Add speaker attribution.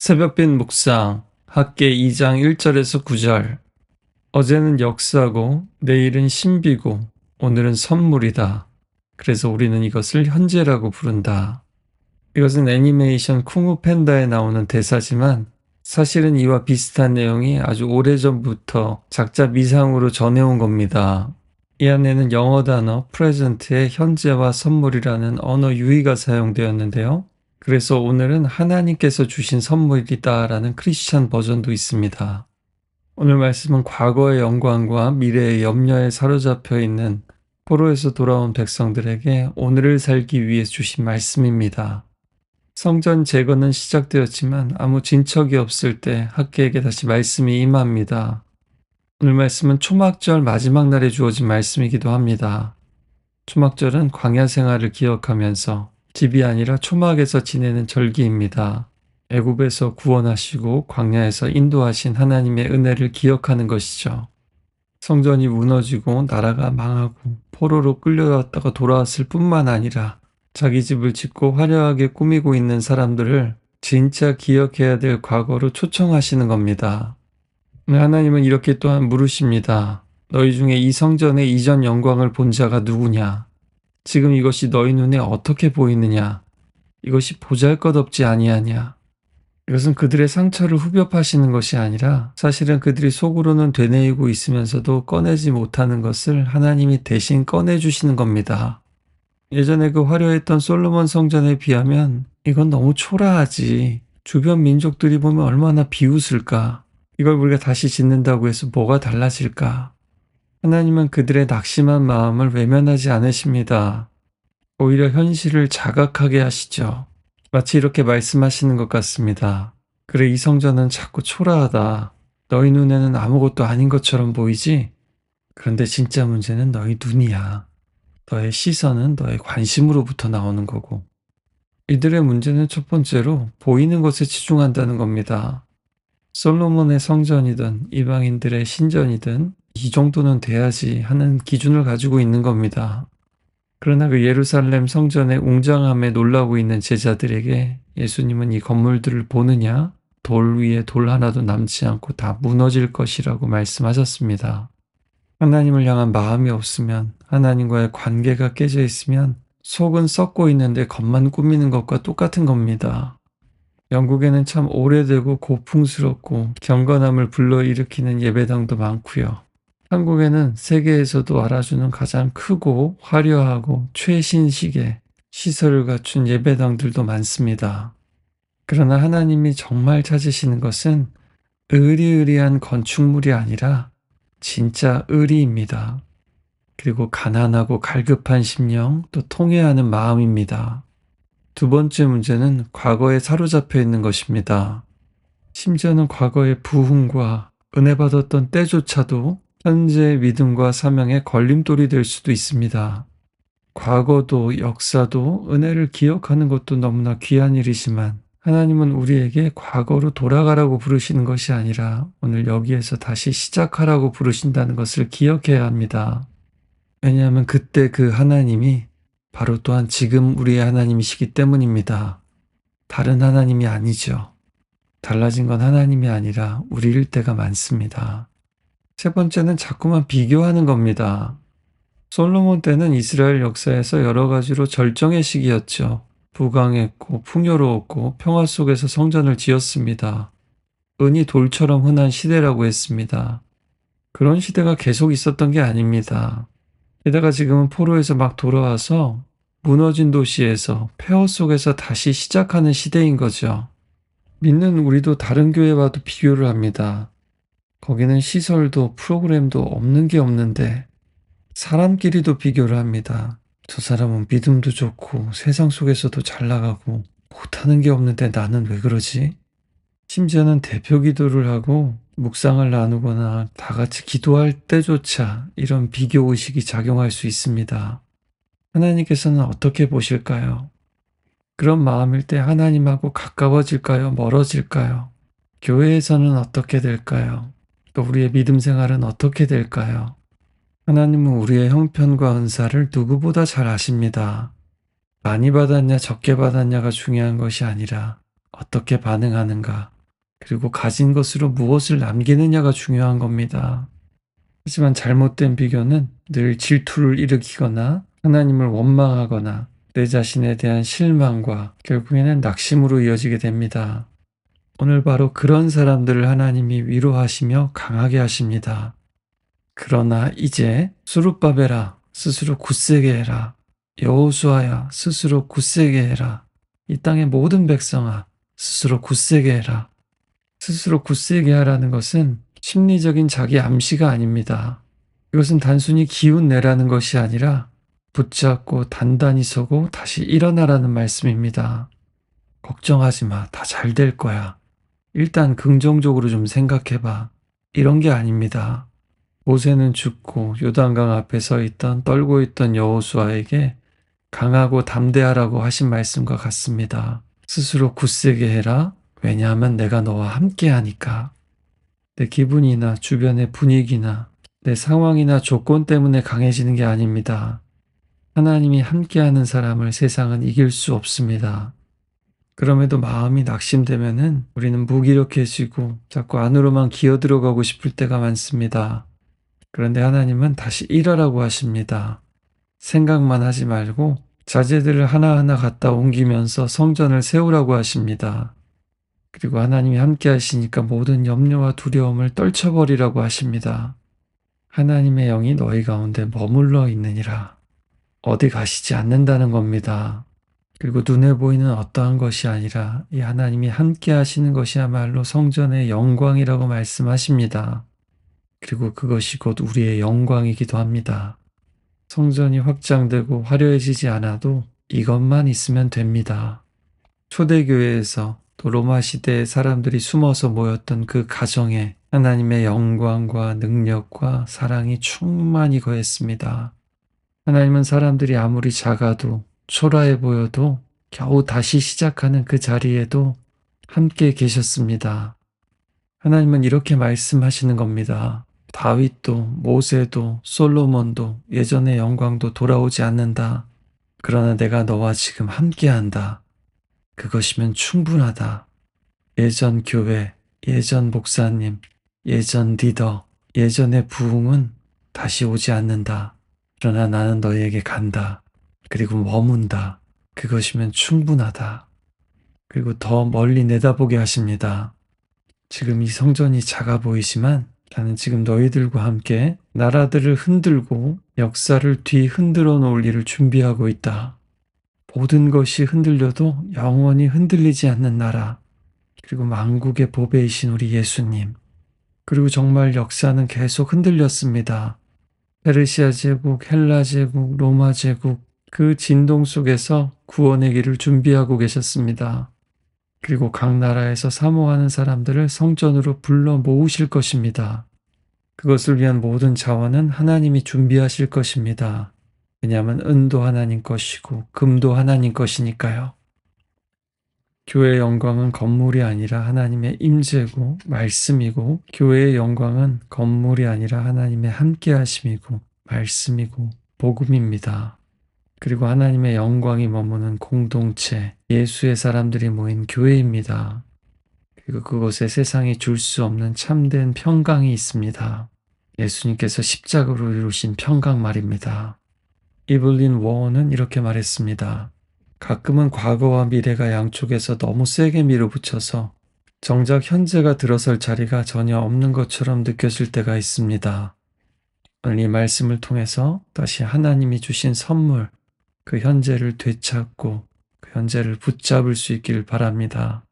Speaker 1: 새벽빛 묵상 학개 2장 1절에서 9절. 어제는 역사고 내일은 신비고 오늘은 선물이다. 그래서 우리는 이것을 현재라고 부른다. 이것은 애니메이션 쿵우 팬다에 나오는 대사지만 사실은 이와 비슷한 내용이 아주 오래전부터 작자 미상으로 전해온 겁니다. 이 안에는 영어 단어 프레젠트의 현재와 선물이라는 언어 유희가 사용되었는데요. 그래서 오늘은 하나님께서 주신 선물이다라는 크리스찬 버전도 있습니다. 오늘 말씀은 과거의 영광과 미래의 염려에 사로잡혀 있는 포로에서 돌아온 백성들에게 오늘을 살기 위해 주신 말씀입니다. 성전 재건은 시작되었지만 아무 진척이 없을 때 학개에게 다시 말씀이 임합니다. 오늘 말씀은 초막절 마지막 날에 주어진 말씀이기도 합니다. 초막절은 광야 생활을 기억하면서 집이 아니라 초막에서 지내는 절기입니다. 애굽에서 구원하시고 광야에서 인도하신 하나님의 은혜를 기억하는 것이죠. 성전이 무너지고 나라가 망하고 포로로 끌려왔다가 돌아왔을 뿐만 아니라 자기 집을 짓고 화려하게 꾸미고 있는 사람들을 진짜 기억해야 될 과거로 초청하시는 겁니다. 하나님은 이렇게 또한 물으십니다. 너희 중에 이 성전의 이전 영광을 본 자가 누구냐? 지금 이것이 너희 눈에 어떻게 보이느냐? 이것이 보잘것없지 아니하냐? 이것은 그들의 상처를 후벼파시는 것이 아니라 사실은 그들이 속으로는 되뇌이고 있으면서도 꺼내지 못하는 것을 하나님이 대신 꺼내주시는 겁니다. 예전에 그 화려했던 솔로몬 성전에 비하면 이건 너무 초라하지. 주변 민족들이 보면 얼마나 비웃을까? 이걸 우리가 다시 짓는다고 해서 뭐가 달라질까? 하나님은 그들의 낙심한 마음을 외면하지 않으십니다. 오히려 현실을 자각하게 하시죠. 마치 이렇게 말씀하시는 것 같습니다. 그래, 이 성전은 자꾸 초라하다. 너희 눈에는 아무것도 아닌 것처럼 보이지? 그런데 진짜 문제는 너희 눈이야. 너의 시선은 너의 관심으로부터 나오는 거고. 이들의 문제는 첫 번째로 보이는 것에 치중한다는 겁니다. 솔로몬의 성전이든 이방인들의 신전이든 이 정도는 돼야지 하는 기준을 가지고 있는 겁니다. 그러나 그 예루살렘 성전의 웅장함에 놀라고 있는 제자들에게 예수님은 이 건물들을 보느냐? 돌 위에 돌 하나도 남지 않고 다 무너질 것이라고 말씀하셨습니다. 하나님을 향한 마음이 없으면, 하나님과의 관계가 깨져 있으면 속은 썩고 있는데 겉만 꾸미는 것과 똑같은 겁니다. 영국에는 참 오래되고 고풍스럽고 경건함을 불러일으키는 예배당도 많고요. 한국에는 세계에서도 알아주는 가장 크고 화려하고 최신식의 시설을 갖춘 예배당들도 많습니다. 그러나 하나님이 정말 찾으시는 것은 으리으리한 건축물이 아니라 진짜 의리입니다. 그리고 가난하고 갈급한 심령, 또 통회하는 마음입니다. 두 번째 문제는 과거에 사로잡혀 있는 것입니다. 심지어는 과거의 부흥과 은혜 받았던 때조차도 현재의 믿음과 사명의 걸림돌이 될 수도 있습니다. 과거도 역사도 은혜를 기억하는 것도 너무나 귀한 일이지만 하나님은 우리에게 과거로 돌아가라고 부르시는 것이 아니라 오늘 여기에서 다시 시작하라고 부르신다는 것을 기억해야 합니다. 왜냐하면 그때 그 하나님이 바로 또한 지금 우리의 하나님이시기 때문입니다. 다른 하나님이 아니죠. 달라진 건 하나님이 아니라 우리일 때가 많습니다. 세 번째는 자꾸만 비교하는 겁니다. 솔로몬 때는 이스라엘 역사에서 여러 가지로 절정의 시기였죠. 부강했고 풍요로웠고 평화 속에서 성전을 지었습니다. 은이 돌처럼 흔한 시대라고 했습니다. 그런 시대가 계속 있었던 게 아닙니다. 게다가 지금은 포로에서 막 돌아와서 무너진 도시에서 폐허 속에서 다시 시작하는 시대인 거죠. 믿는 우리도 다른 교회와도 비교를 합니다. 거기는 시설도 프로그램도 없는 게 없는데 사람끼리도 비교를 합니다. 저 사람은 믿음도 좋고 세상 속에서도 잘 나가고 못하는 게 없는데 나는 왜 그러지? 심지어는 대표 기도를 하고 묵상을 나누거나 다 같이 기도할 때조차 이런 비교의식이 작용할 수 있습니다. 하나님께서는 어떻게 보실까요? 그런 마음일 때 하나님하고 가까워질까요? 멀어질까요? 교회에서는 어떻게 될까요? 또 우리의 믿음 생활은 어떻게 될까요? 하나님은 우리의 형편과 은사를 누구보다 잘 아십니다. 많이 받았냐 적게 받았냐가 중요한 것이 아니라 어떻게 반응하는가, 그리고 가진 것으로 무엇을 남기느냐가 중요한 겁니다. 하지만 잘못된 비교는 늘 질투를 일으키거나 하나님을 원망하거나 내 자신에 대한 실망과 결국에는 낙심으로 이어지게 됩니다. 오늘 바로 그런 사람들을 하나님이 위로하시며 강하게 하십니다. 그러나 이제 수룹바벨아 스스로 굳세게 해라. 여호수아야 스스로 굳세게 해라. 이 땅의 모든 백성아 스스로 굳세게 해라. 스스로 굳세게 하라는 것은 심리적인 자기 암시가 아닙니다. 이것은 단순히 기운 내라는 것이 아니라 붙잡고 단단히 서고 다시 일어나라는 말씀입니다. 걱정하지 마. 다 잘 될 거야. 일단 긍정적으로 좀 생각해봐. 이런 게 아닙니다. 모세는 죽고 요단강 앞에 서 있던 떨고 있던 여호수아에게 강하고 담대하라고 하신 말씀과 같습니다. 스스로 굳세게 해라. 왜냐하면 내가 너와 함께 하니까. 내 기분이나 주변의 분위기나 내 상황이나 조건 때문에 강해지는 게 아닙니다. 하나님이 함께하는 사람을 세상은 이길 수 없습니다. 그럼에도 마음이 낙심되면은 우리는 무기력해지고 자꾸 안으로만 기어들어가고 싶을 때가 많습니다. 그런데 하나님은 다시 일어라고 하십니다. 생각만 하지 말고 자재들을 하나하나 갖다 옮기면서 성전을 세우라고 하십니다. 그리고 하나님이 함께 하시니까 모든 염려와 두려움을 떨쳐버리라고 하십니다. 하나님의 영이 너희 가운데 머물러 있느니라. 어디 가시지 않는다는 겁니다. 그리고 눈에 보이는 어떠한 것이 아니라 이 하나님이 함께 하시는 것이야말로 성전의 영광이라고 말씀하십니다. 그리고 그것이 곧 우리의 영광이기도 합니다. 성전이 확장되고 화려해지지 않아도 이것만 있으면 됩니다. 초대교회에서 또 로마 시대의 사람들이 숨어서 모였던 그 가정에 하나님의 영광과 능력과 사랑이 충만히 거했습니다. 하나님은 사람들이 아무리 작아도 초라해 보여도 겨우 다시 시작하는 그 자리에도 함께 계셨습니다. 하나님은 이렇게 말씀하시는 겁니다. 다윗도 모세도 솔로몬도 예전의 영광도 돌아오지 않는다. 그러나 내가 너와 지금 함께한다. 그것이면 충분하다. 예전 교회, 예전 목사님, 예전 리더, 예전의 부흥은 다시 오지 않는다. 그러나 나는 너희에게 간다. 그리고 머문다. 그것이면 충분하다. 그리고 더 멀리 내다보게 하십니다. 지금 이 성전이 작아 보이지만 나는 지금 너희들과 함께 나라들을 흔들고 역사를 뒤 흔들어 놓을 일을 준비하고 있다. 모든 것이 흔들려도 영원히 흔들리지 않는 나라, 그리고 만국의 보배이신 우리 예수님, 그리고 정말 역사는 계속 흔들렸습니다. 페르시아 제국, 헬라 제국, 로마 제국, 그 진동 속에서 구원의 길을 준비하고 계셨습니다. 그리고 각 나라에서 사모하는 사람들을 성전으로 불러 모으실 것입니다. 그것을 위한 모든 자원은 하나님이 준비하실 것입니다. 왜냐하면 은도 하나님 것이고 금도 하나님 것이니까요. 교회의 영광은 건물이 아니라 하나님의 임재고 말씀이고, 교회의 영광은 건물이 아니라 하나님의 함께하심이고 말씀이고 복음입니다. 그리고 하나님의 영광이 머무는 공동체, 예수의 사람들이 모인 교회입니다. 그리고 그곳에 세상이 줄 수 없는 참된 평강이 있습니다. 예수님께서 십자가로 이루신 평강 말입니다. 이블린 워어는 이렇게 말했습니다. 가끔은 과거와 미래가 양쪽에서 너무 세게 밀어붙여서 정작 현재가 들어설 자리가 전혀 없는 것처럼 느껴질 때가 있습니다. 오늘 이 말씀을 통해서 다시 하나님이 주신 선물, 그 현재를 되찾고 그 현재를 붙잡을 수 있기를 바랍니다.